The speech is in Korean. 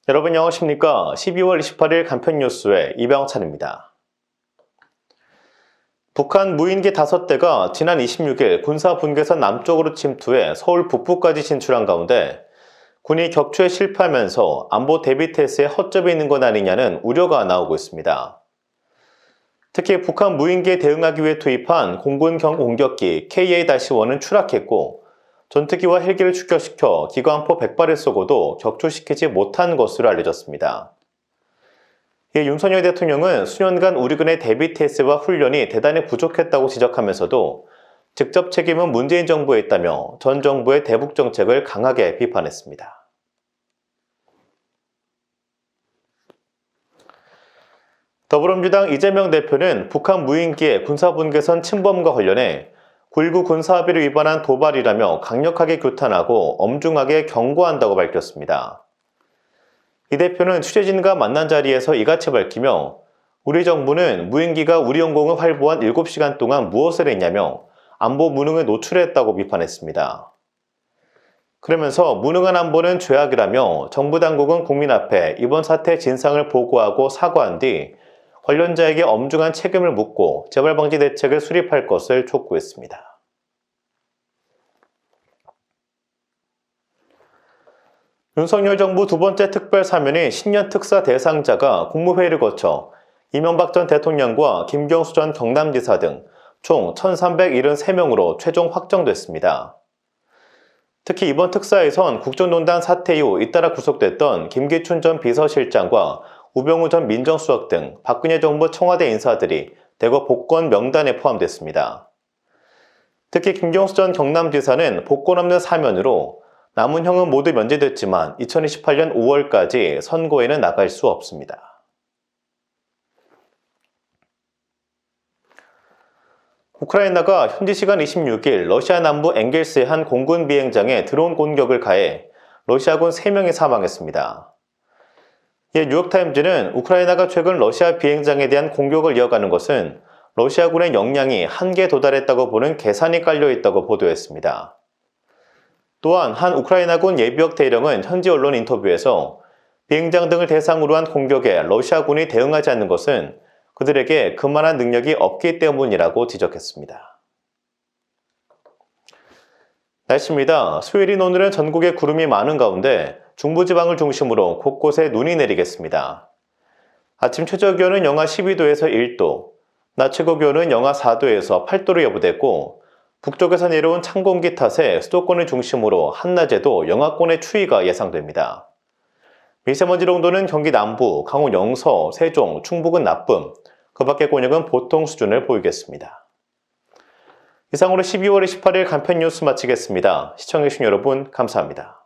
여러분 안녕하십니까? 12월 28일 간편 뉴스의 이병찬입니다. 북한 무인기 5대가 지난 26일 군사 분계선 남쪽으로 침투해 서울 북부까지 진출한 가운데 군이 격추에 실패하면서 안보 대비 태세에 허점이 있는 것 아니냐는 우려가 나오고 있습니다. 특히 북한 무인기에 대응하기 위해 투입한 공군 경공격기 KA-1은 추락했고 전투기와 헬기를 축격시켜 기관포 100발을 쏘고도 격추시키지 못한 것으로 알려졌습니다. 이에 윤석열 대통령은 수년간 우리군의 대비 태세와 훈련이 대단히 부족했다고 지적하면서도 직접 책임은 문재인 정부에 있다며 전 정부의 대북 정책을 강하게 비판했습니다. 더불어민주당 이재명 대표는 북한 무인기의 군사분계선 침범과 관련해 9.19 군사합의를 위반한 도발이라며 강력하게 규탄하고 엄중하게 경고한다고 밝혔습니다. 이 대표는 취재진과 만난 자리에서 이같이 밝히며 우리 정부는 무인기가 우리 영공을 활보한 7시간 동안 무엇을 했냐며 안보 무능을 노출했다고 비판했습니다. 그러면서 무능한 안보는 죄악이라며 정부 당국은 국민 앞에 이번 사태 진상을 보고하고 사과한 뒤 관련자에게 엄중한 책임을 묻고 재발 방지 대책을 수립할 것을 촉구했습니다. 윤석열 정부 두 번째 특별 사면인 신년 특사 대상자가 국무회의를 거쳐 이명박 전 대통령과 김경수 전 경남지사 등 총 1,373명으로 최종 확정됐습니다. 특히 이번 특사에선 국정농단 사태 이후 잇따라 구속됐던 김기춘 전 비서실장과 우병우 전 민정수석 등 박근혜 정부 청와대 인사들이 대거 복권 명단에 포함됐습니다. 특히 김경수 전 경남지사는 복권 없는 사면으로 남은 형은 모두 면제됐지만 2028년 5월까지 선고에는 나갈 수 없습니다. 우크라이나가 현지 시간 26일 러시아 남부 엥겔스의 한 공군 비행장에 드론 공격을 가해 러시아군 3명이 사망했습니다. 이에 뉴욕타임즈는 우크라이나가 최근 러시아 비행장에 대한 공격을 이어가는 것은 러시아군의 역량이 한계에 도달했다고 보는 계산이 깔려있다고 보도했습니다. 또한 한 우크라이나군 예비역 대령은 현지 언론 인터뷰에서 비행장 등을 대상으로 한 공격에 러시아군이 대응하지 않는 것은 그들에게 그만한 능력이 없기 때문이라고 지적했습니다. 날씨입니다. 수요일인 오늘은 전국에 구름이 많은 가운데 중부지방을 중심으로 곳곳에 눈이 내리겠습니다. 아침 최저기온은 영하 12도에서 1도, 낮 최고기온은 영하 4도에서 8도로 예보됐고 북쪽에서 내려온 찬 공기 탓에 수도권을 중심으로 한낮에도 영하권의 추위가 예상됩니다. 미세먼지 농도는 경기 남부, 강원 영서, 세종, 충북은 나쁨, 그 밖의 권역은 보통 수준을 보이겠습니다. 이상으로 12월 28일 간편 뉴스 마치겠습니다. 시청해주신 여러분 감사합니다.